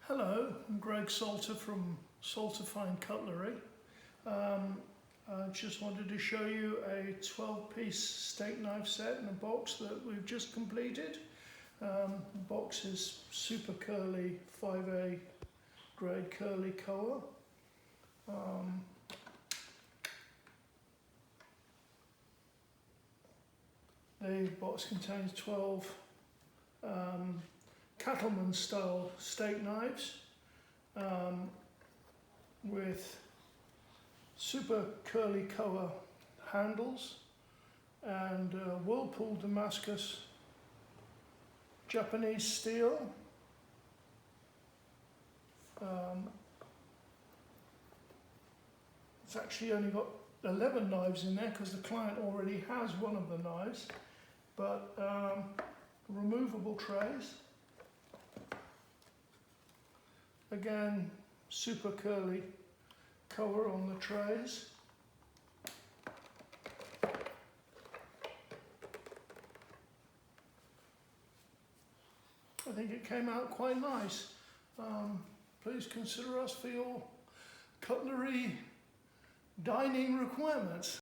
Hello, I'm Gregg Salter from Salter Fine Cutlery. I just wanted to show you a 12-piece steak knife set in a box that we've just completed. The box is super curly 5A grade curly koa. The box contains 12 cattleman style steak knives with super curly koa handles and whirlpool damascus Japanese steel. It's actually only got 11 knives in there because the client already has one of the knives, but removable trays. Again, super curly koa on the trays. I think it came out quite nice. Please consider us for your cutlery dining requirements.